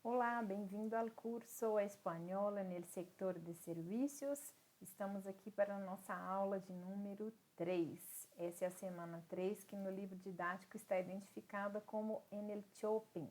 Olá, bem-vindo ao curso Espanhol no setor de serviços. Estamos aqui para a nossa aula de número 3. Essa é a semana 3 que no livro didático está identificada como en el shopping.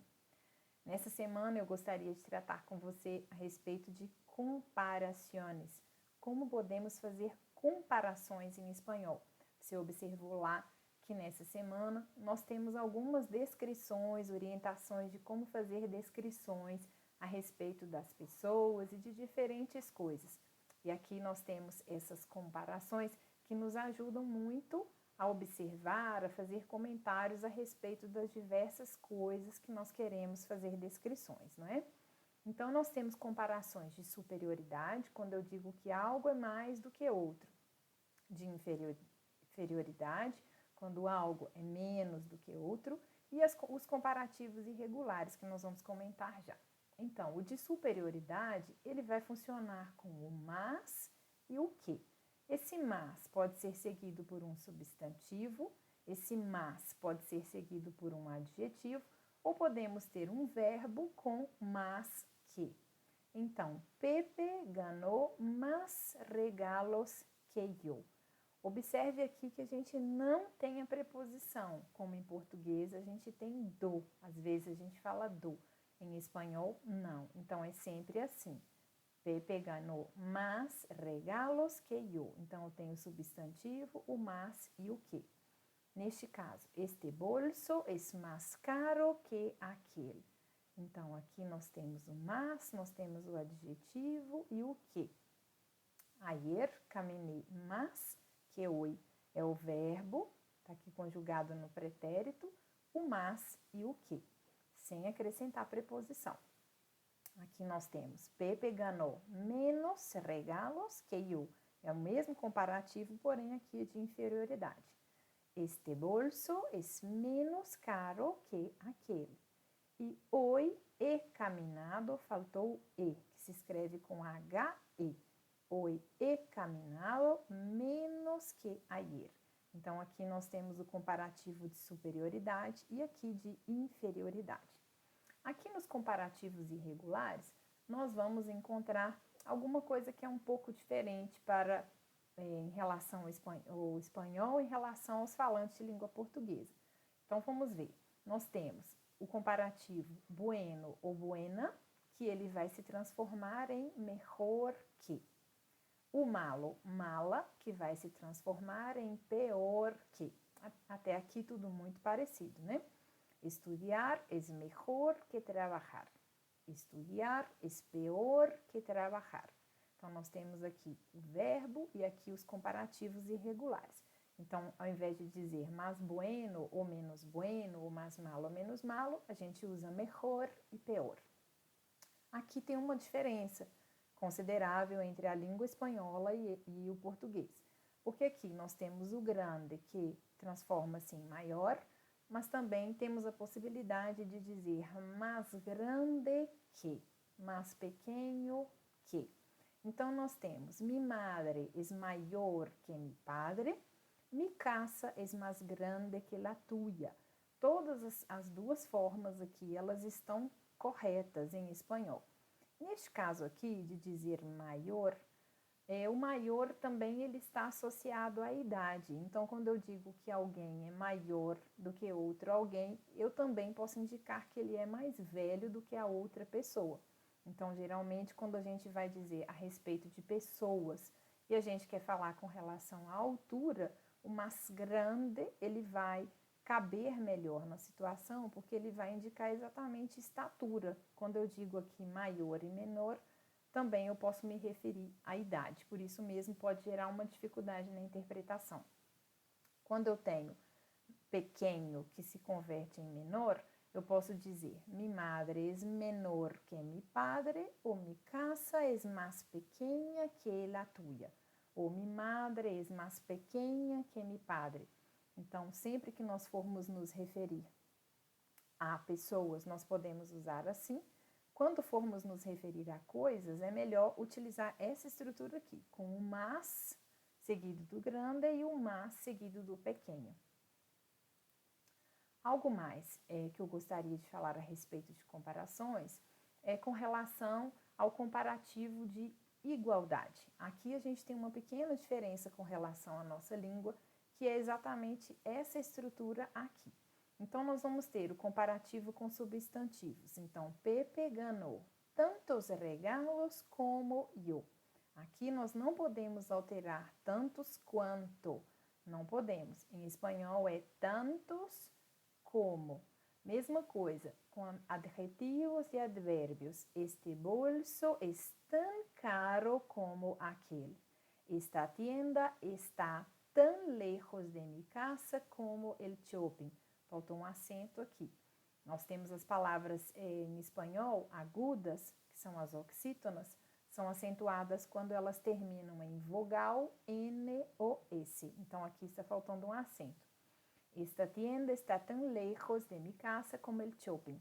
Nessa semana eu gostaria de tratar com você a respeito de comparações. Como podemos fazer comparações em espanhol? Você observou lá que nessa semana nós temos algumas descrições, orientações de como fazer descrições a respeito das pessoas e de diferentes coisas. E aqui nós temos essas comparações que nos ajudam muito a observar, a fazer comentários a respeito das diversas coisas que nós queremos fazer descrições, não é? Então, nós temos comparações de superioridade, quando eu digo que algo é mais do que outro, de inferioridade, quando algo é menos do que outro, e os comparativos irregulares, que nós vamos comentar já. Então, o de superioridade, ele vai funcionar com o mas e o que. Esse mas pode ser seguido por um substantivo, esse mas pode ser seguido por um adjetivo, ou podemos ter um verbo com mas que. Então, Pepe ganhou mais regalos que eu. Observe aqui que a gente não tem a preposição, como em português a gente tem do, às vezes a gente fala do, em espanhol não, então é sempre assim. Pepe ganhou mais regalos que eu. Então eu tenho o substantivo, o mais e o que. Neste caso, este bolso é mais caro que aquele. Então aqui nós temos o mais, nós temos o adjetivo e o que. Ayer caminhei mais que hoje é o verbo, está aqui conjugado no pretérito, o mas e o que, sem acrescentar preposição. Aqui nós temos Pepe ganhou menos regalos que eu. É o mesmo comparativo, porém aqui é de inferioridade. Este bolso é menos caro que aquele. E hoje he caminhado, faltou E, que se escreve com H-E. Hoje he caminhado menos que ayer. Então, aqui nós temos o comparativo de superioridade e aqui de inferioridade. Aqui nos comparativos irregulares, nós vamos encontrar alguma coisa que é um pouco diferente em relação ao espanhol em relação aos falantes de língua portuguesa. Então, vamos ver. Nós temos o comparativo bueno ou buena, que ele vai se transformar em mejor que. O malo, mala, que vai se transformar em peor que. Até aqui tudo muito parecido, né? Estudiar é melhor que trabalhar. Estudar é pior que trabalhar. Então, nós temos aqui o verbo e aqui os comparativos irregulares. Então, ao invés de dizer mais bueno ou menos bueno, ou mais malo ou menos malo, a gente usa melhor e pior. Aqui tem uma diferença considerável entre a língua espanhola e o português. Porque aqui nós temos o grande, que transforma-se em maior, mas também temos a possibilidade de dizer mais grande que, mais pequeno que. Então, nós temos mi madre es maior que mi padre, mi casa es mais grande que la tuya. Todas as duas formas aqui, elas estão corretas em espanhol. Neste caso aqui, de dizer maior, o maior também ele está associado à idade. Então, quando eu digo que alguém é maior do que outro alguém, eu também posso indicar que ele é mais velho do que a outra pessoa. Então, geralmente, quando a gente vai dizer a respeito de pessoas e a gente quer falar com relação à altura, o mais grande, ele vai caber melhor na situação, porque ele vai indicar exatamente estatura. Quando eu digo aqui maior e menor, também eu posso me referir à idade, por isso mesmo pode gerar uma dificuldade na interpretação. Quando eu tenho pequeno que se converte em menor, eu posso dizer mi madre es menor que mi padre, ou mi casa es más pequeña que la tuya, ou mi madre es más pequeña que mi padre. Então, sempre que nós formos nos referir a pessoas, nós podemos usar assim. Quando formos nos referir a coisas, é melhor utilizar essa estrutura aqui, com o mas seguido do grande e o mas seguido do pequeno. Algo mais que eu gostaria de falar a respeito de comparações com relação ao comparativo de igualdade. Aqui a gente tem uma pequena diferença com relação à nossa língua, que é exatamente essa estrutura aqui. Então, nós vamos ter o comparativo com substantivos. Então, Pepe ganhou tantos regalos como eu. Aqui nós não podemos alterar tantos quanto. Não podemos. Em espanhol é tantos como. Mesma coisa com adjetivos e advérbios. Este bolso é tão caro como aquele. Esta tienda está tão lejos de minha casa como el shopping. Faltou um acento aqui. Nós temos as palavras em espanhol agudas, que são as oxítonas, são acentuadas quando elas terminam em vogal N ou S. Então, aqui está faltando um acento. Esta tienda está tão lejos de minha casa como el shopping.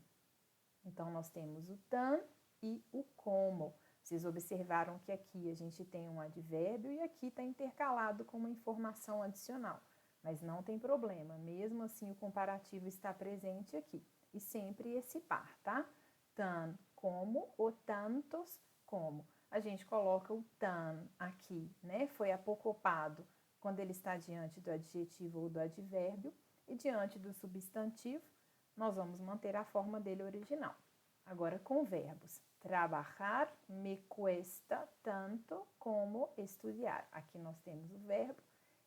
Então, nós temos o tan e o como. Vocês observaram que aqui a gente tem um advérbio e aqui está intercalado com uma informação adicional. Mas não tem problema, mesmo assim o comparativo está presente aqui. E sempre esse par, tá? Tan como ou tantos como. A gente coloca o tan aqui, né? Foi apocopado quando ele está diante do adjetivo ou do advérbio. E diante do substantivo, nós vamos manter a forma dele original. Agora com verbos. Trabalhar me cuesta tanto como estudar. Aqui nós temos o verbo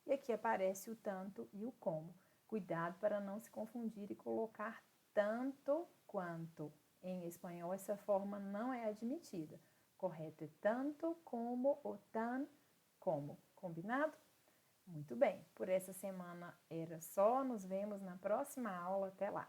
e aqui aparece o tanto e o como. Cuidado para não se confundir e colocar tanto quanto. Em espanhol essa forma não é admitida. Correto é tanto como ou tan como. Combinado? Muito bem. Por essa semana era só. Nos vemos na próxima aula. Até lá.